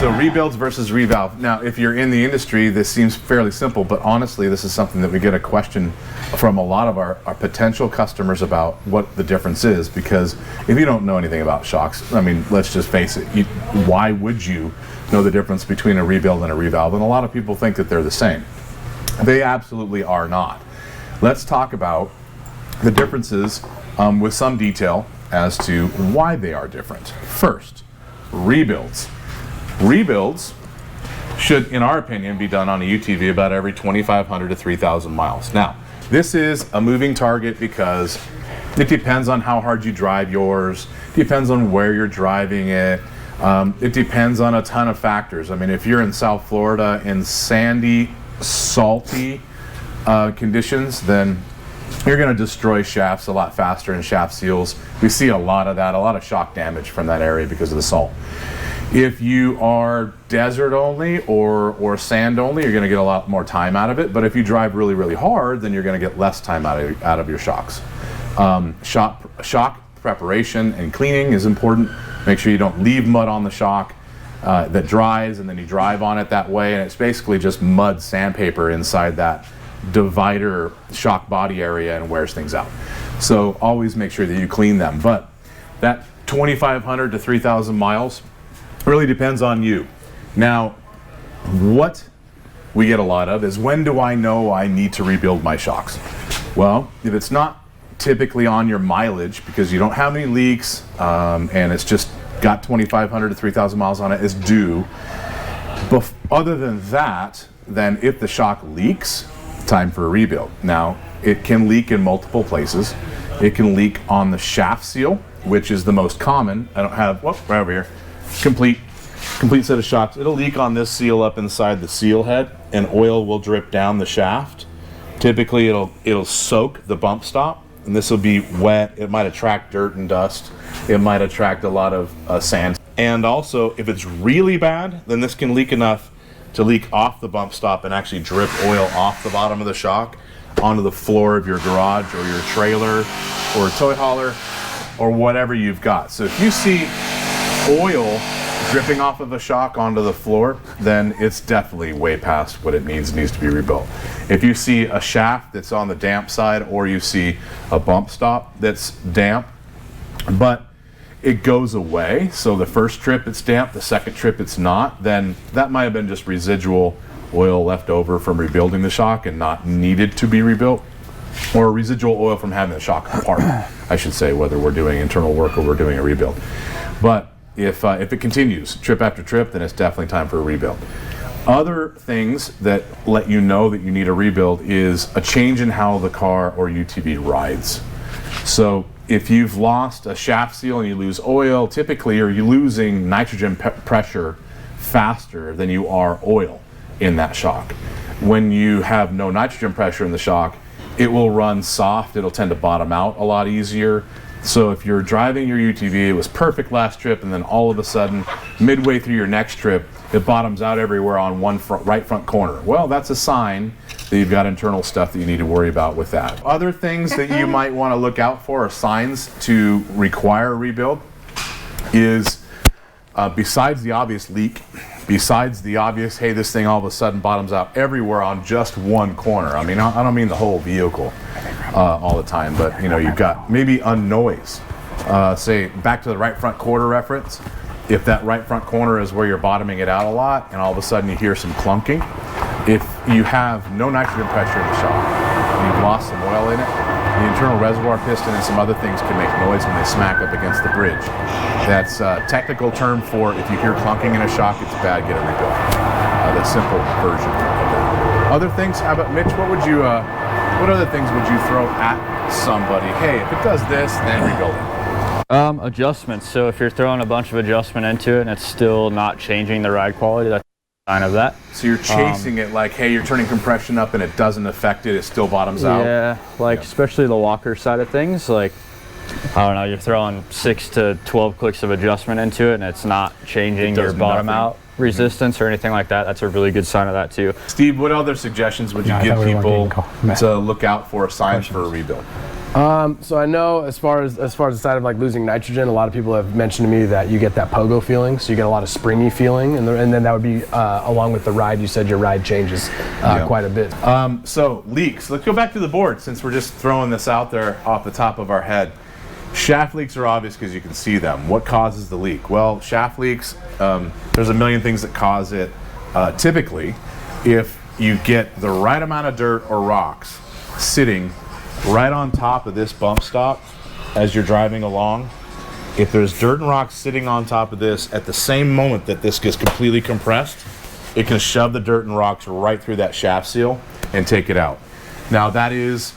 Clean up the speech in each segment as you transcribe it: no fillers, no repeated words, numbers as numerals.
So rebuilds versus Revalve. Now, if you're in the industry, this seems fairly simple, but honestly, this is something that we get a question from a lot of our potential customers about what the difference is, because if you don't know anything about shocks, I mean, let's just face it, why would you know the difference between a rebuild and a Revalve? And a lot of people think that they're the same. They absolutely are not. Let's talk about the differences with some detail as to why they are different. First, rebuilds. Rebuilds should, in our opinion, be done on a UTV about every 2,500 to 3,000 miles. Now, this is a moving target because it depends on how hard you drive yours, depends on where you're driving it, it depends on a ton of factors. I mean, if you're in South Florida in sandy, salty conditions, then you're going to destroy shafts a lot faster and shaft seals. We see a lot of that, a lot of shock damage from that area because of the salt. If you are desert only or sand only, you're going to get a lot more time out of it. But if you drive really, really hard, then you're going to get less time out of your shocks. Shock preparation and cleaning is important. Make sure you don't leave mud on the shock that dries and then you drive on it that way. And it's basically just mud sandpaper inside that divider shock body area and wears things out. So always make sure that you clean them. But that 2,500 to 3,000 miles really depends on you. Now, what we get a lot of is, when do I know I need to rebuild my shocks? Well, if it's not typically on your mileage because you don't have any leaks and it's just got 2,500 to 3,000 miles on it, is due. But other than that, then if the shock leaks, time for a rebuild. Now, it can leak in multiple places. It can leak on the shaft seal, which is the most common. I don't have, right over here. Complete set of shocks. It'll leak on this seal up inside the seal head, and oil will drip down the shaft. Typically it'll soak the bump stop, and this will be wet. It might attract dirt and dust. It might attract a lot of sand. And also, if it's really bad, then this can leak enough to leak off the bump stop and actually drip oil off the bottom of the shock onto the floor of your garage or your trailer or toy hauler or whatever you've got. So if you see oil dripping off of a shock onto the floor, then it's definitely way past what it needs to be rebuilt. If you see a shaft that's on the damp side, or you see a bump stop that's damp, but it goes away, so the first trip it's damp, the second trip it's not, then that might have been just residual oil left over from rebuilding the shock and not needed to be rebuilt, or residual oil from having the shock apart, I should say, whether we're doing internal work or we're doing a rebuild. But if it continues trip after trip, then it's definitely time for a rebuild. Other things that let you know that you need a rebuild is a change in how the car or UTV rides. So if you've lost a shaft seal and you lose oil, typically you're losing nitrogen pressure faster than you are oil in that shock. When you have no nitrogen pressure in the shock, it will run soft. It'll tend to bottom out a lot easier. So if you're driving your UTV, it was perfect last trip, and then all of a sudden, midway through your next trip, it bottoms out everywhere on one right front corner. Well, that's a sign that you've got internal stuff that you need to worry about with that. Other things that you might want to look out for, or signs to require a rebuild, is besides the obvious leak, besides the obvious, hey, this thing all of a sudden bottoms out everywhere on just one corner. I mean, I don't mean the whole vehicle all the time, but you've got maybe a noise. Say, back to the right front quarter reference. If that right front corner is where you're bottoming it out a lot, and all of a sudden you hear some clunking, if you have no nitrogen pressure in the shock, and you've lost some oil in it, the internal reservoir piston and some other things can make noise when they smack up against the bridge. That's a technical term for, if you hear clunking in a shock, it's bad, get it rebuilt. The simple version of that. Other things, how about Mitch, what other things would you throw at somebody? Hey, if it does this, then rebuild it. Adjustments. So if you're throwing a bunch of adjustment into it and it's still not changing the ride quality, that's a sign of that. So you're chasing it like, hey, you're turning compression up and it doesn't affect it, it still bottoms out? Yeah, especially the walker side of things, like I don't know, you're throwing 6 to 12 clicks of adjustment into it and it's not changing your bottom out resistance or anything like that, that's a really good sign of that too. Steve, what other suggestions would you give people to look out for signs for a rebuild? So I know as far as the side of like losing nitrogen, a lot of people have mentioned to me that you get that pogo feeling, so you get a lot of springy feeling, and then that would be along with the ride. You said your ride changes quite a bit. So leaks. Let's go back to the board since we're just throwing this out there off the top of our head. Shaft leaks are obvious because you can see them. What causes the leak? Well, shaft leaks, there's a million things that cause it. Typically, if you get the right amount of dirt or rocks sitting right on top of this bump stop as you're driving along, if there's dirt and rocks sitting on top of this at the same moment that this gets completely compressed, it can shove the dirt and rocks right through that shaft seal and take it out. Now that is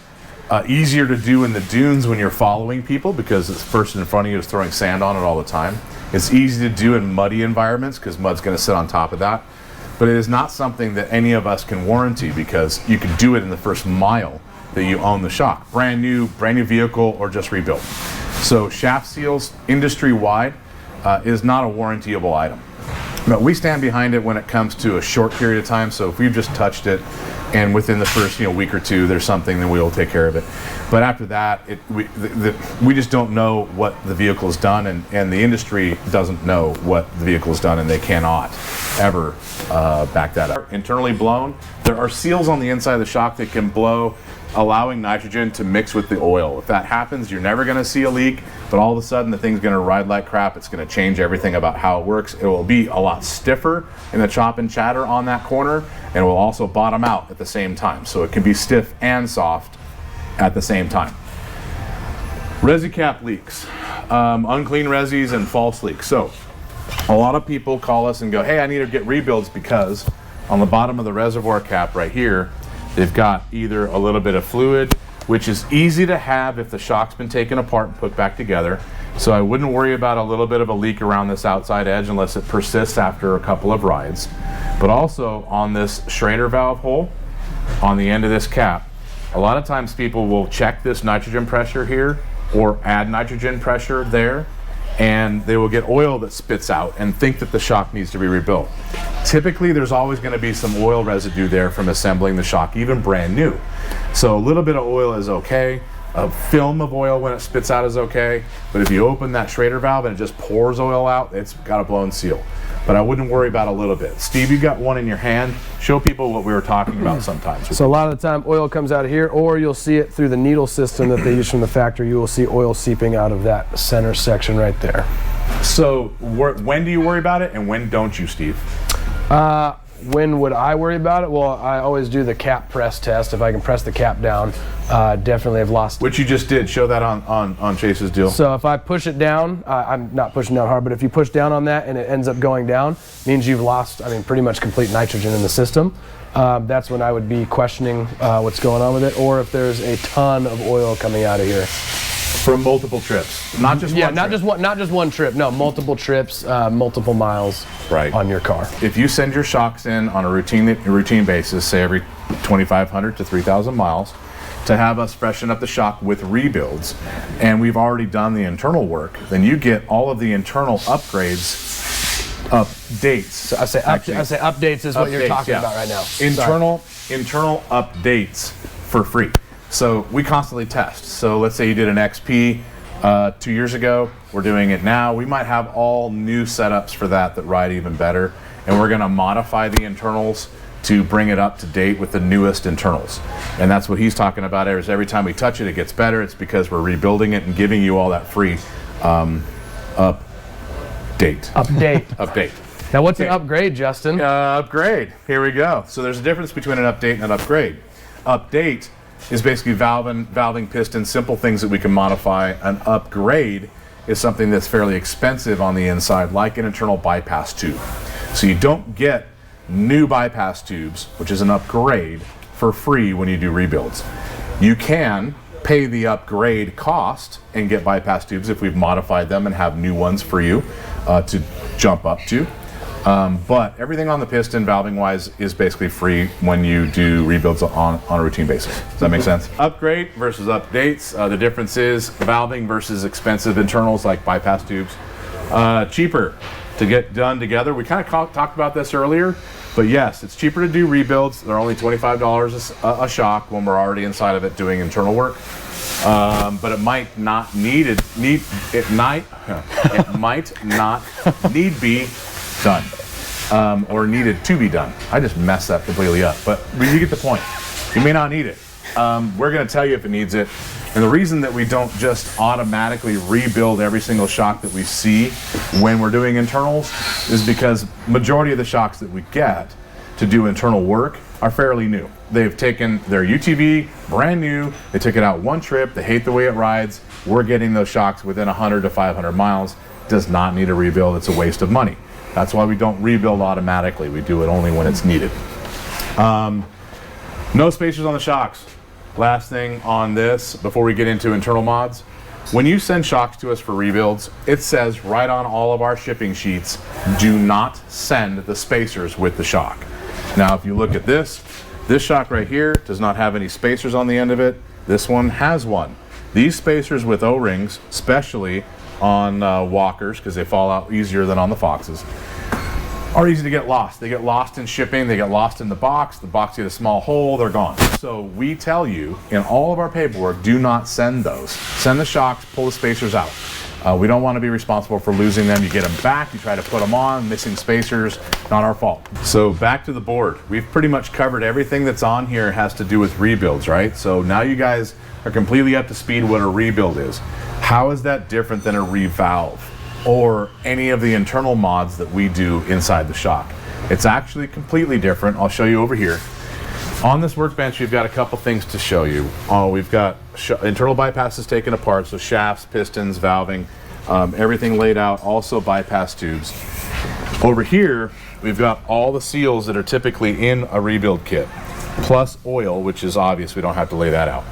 easier to do in the dunes when you're following people because this person in front of you is throwing sand on it all the time. It's easy to do in muddy environments because mud's going to sit on top of that. But it is not something that any of us can warranty because you can do it in the first mile that you own the shock. Brand new vehicle or just rebuilt. So shaft seals industry-wide is not a warrantyable item. But we stand behind it when it comes to a short period of time. So if we've just touched it and within the first week or two there's something, then we will take care of it. But after that, we just don't know what the vehicle's done, and the industry doesn't know what the vehicle's done, and they cannot ever back that up. Internally blown, there are seals on the inside of the shock that can blow, allowing nitrogen to mix with the oil. If that happens, you're never going to see a leak, but all of a sudden the thing's going to ride like crap. It's going to change everything about how it works. It will be a lot stiffer in the chop and chatter on that corner, and it will also bottom out at the same time. So it can be stiff and soft at the same time. Resi Cap leaks, unclean resis and false leaks. So a lot of people call us and go, hey, I need to get rebuilds because on the bottom of the reservoir cap right here, they've got either a little bit of fluid, which is easy to have if the shock's been taken apart and put back together. So I wouldn't worry about a little bit of a leak around this outside edge unless it persists after a couple of rides. But also on this Schrader valve hole, on the end of this cap, a lot of times people will check this nitrogen pressure here or add nitrogen pressure there, and they will get oil that spits out and think that the shock needs to be rebuilt. Typically, there's always going to be some oil residue there from assembling the shock, even brand new. So a little bit of oil is okay. A film of oil when it spits out is okay. But if you open that Schrader valve and it just pours oil out, it's got a blown seal. But I wouldn't worry about a little bit. Steve, you got one in your hand. Show people what we were talking about sometimes. So a lot of the time oil comes out of here, or you'll see it through the needle system that they use from the factory. You will see oil seeping out of that center section right there. So when do you worry about it and when don't you, Steve? When would I worry about it? Well, I always do the cap press test. If I can press the cap down, definitely have lost it. Which you just did. Show that on Chase's deal. So if I push it down, I'm not pushing down hard, but if you push down on that and it ends up going down, means you've lost, pretty much complete nitrogen in the system. That's when I would be questioning what's going on with it, or if there's a ton of oil coming out of here. From multiple trips, not just one trip. Not just one trip. No, multiple trips, multiple miles on your car. If you send your shocks in on a routine basis, say every 2,500 to 3,000 miles, to have us freshen up the shock with rebuilds, and we've already done the internal work, then you get all of the internal upgrades, updates. So I say updates is what you're talking about right now. Internal updates for free. So we constantly test. So let's say you did an XP 2 years ago, we're doing it now. We might have all new setups for that ride even better, and we're gonna modify the internals to bring it up to date with the newest internals. And that's what he's talking about, is every time we touch it, it gets better. It's because we're rebuilding it and giving you all that free update. Now what's an upgrade, Justin? Upgrade, here we go. So there's a difference between an update and an upgrade. Update is basically valving pistons, simple things that we can modify. An upgrade is something that's fairly expensive on the inside, like an internal bypass tube. So you don't get new bypass tubes, which is an upgrade, for free when you do rebuilds. You can pay the upgrade cost and get bypass tubes if we've modified them and have new ones for you to jump up to. But everything on the piston, valving wise, is basically free when you do rebuilds on a routine basis. Does that make sense? Upgrade versus updates. The difference is valving versus expensive internals like bypass tubes. Cheaper to get done together. We kind of talked about this earlier, but yes, it's cheaper to do rebuilds. They're only $25 a shock when we're already inside of it doing internal work. But it might not need be done, or needed to be done. I just messed that completely up, but you get the point. You may not need it. We're going to tell you if it needs it. And the reason that we don't just automatically rebuild every single shock that we see when we're doing internals is because majority of the shocks that we get to do internal work are fairly new. They've taken their UTV, brand new, they took it out one trip, they hate the way it rides. We're getting those shocks within 100 to 500 miles. Does not need a rebuild, it's a waste of money. That's why we don't rebuild automatically. We do it only when it's needed. No spacers on the shocks. Last thing on this, before we get into internal mods, when you send shocks to us for rebuilds, it says right on all of our shipping sheets, do not send the spacers with the shock. Now, if you look at this shock right here does not have any spacers on the end of it. This one has one. These spacers with O-rings, especially on walkers, because they fall out easier than on the Foxes, are easy to get lost. They get lost in shipping, they get lost in the box gets a small hole, they're gone. So we tell you in all of our paperwork, do not send those. Send the shocks, pull the spacers out. We don't want to be responsible for losing them. You get them back, you try to put them on, missing spacers, not our fault. So back to the board. We've pretty much covered everything that's on here has to do with rebuilds, right? So now you guys are completely up to speed what a rebuild is. How is that different than a revalve or any of the internal mods that we do inside the shock? It's actually completely different. I'll show you over here. On this workbench, we've got a couple things to show you. We've got internal bypasses taken apart, so shafts, pistons, valving, everything laid out, also bypass tubes. Over here, we've got all the seals that are typically in a rebuild kit, plus oil, which is obvious, we don't have to lay that out.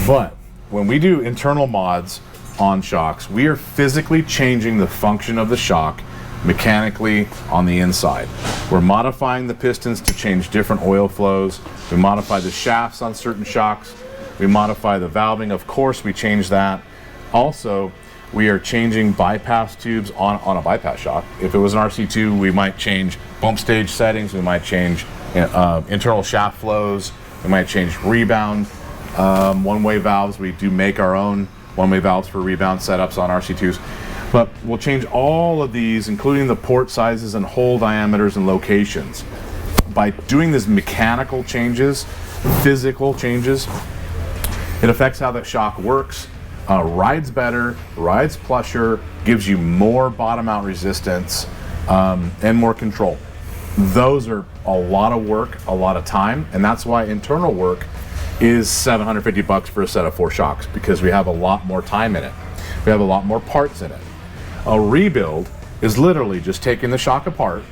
But when we do internal mods on shocks, we are physically changing the function of the shock mechanically on the inside. We're modifying the pistons to change different oil flows. We modify the shafts on certain shocks. We modify the valving, of course we change that. Also, we are changing bypass tubes on a bypass shock. If it was an RC2, we might change bump stage settings, we might change internal shaft flows, we might change rebound. One-way valves, we do make our own one-way valves for rebound setups on RC2s. But we'll change all of these, including the port sizes and hole diameters and locations. By doing these mechanical changes, physical changes, it affects how the shock works, rides better, rides plusher, gives you more bottom out resistance, and more control. Those are a lot of work, a lot of time, and that's why internal work is $750 for a set of 4 shocks, because we have a lot more time in it. We have a lot more parts in it. A rebuild is literally just taking the shock apart,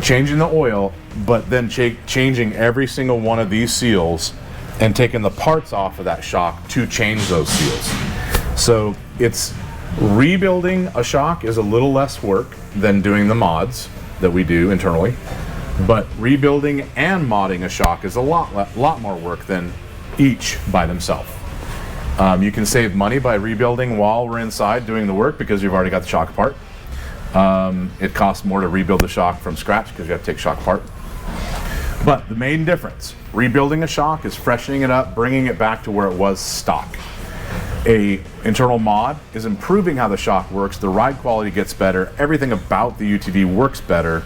changing the oil, but then changing every single one of these seals and taking the parts off of that shock to change those seals. So it's rebuilding a shock is a little less work than doing the mods that we do internally, but rebuilding and modding a shock is a lot more work than each by themselves. You can save money by rebuilding while we're inside doing the work because you've already got the shock apart. It costs more to rebuild the shock from scratch because you have to take shock apart. But the main difference, rebuilding a shock is freshening it up, bringing it back to where it was stock. A internal mod is improving how the shock works, the ride quality gets better, everything about the UTV works better.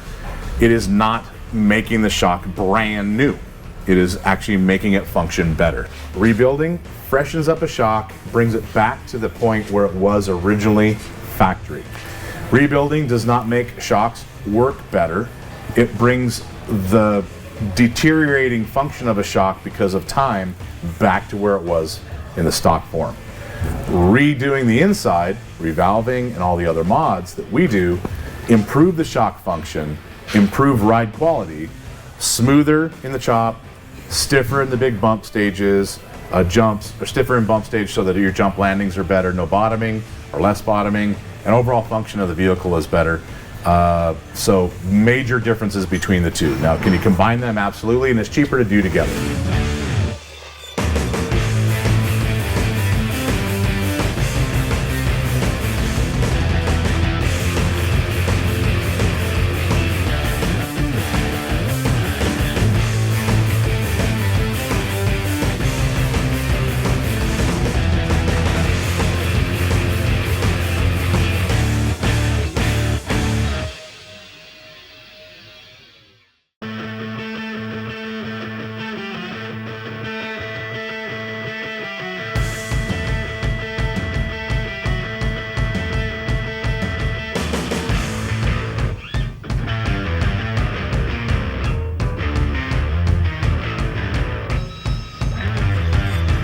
It is not making the shock brand new. It is actually making it function better. Rebuilding freshens up a shock, brings it back to the point where it was originally factory. Rebuilding does not make shocks work better. It brings the deteriorating function of a shock because of time back to where it was in the stock form. Redoing the inside, revalving, and all the other mods that we do improve the shock function, improve ride quality, smoother in the chop, stiffer in the big bump stages, jumps are stiffer in bump stage so that your jump landings are better, no bottoming or less bottoming, and overall function of the vehicle is better. So major differences between the two. Now, can you combine them? Absolutely, and it's cheaper to do together.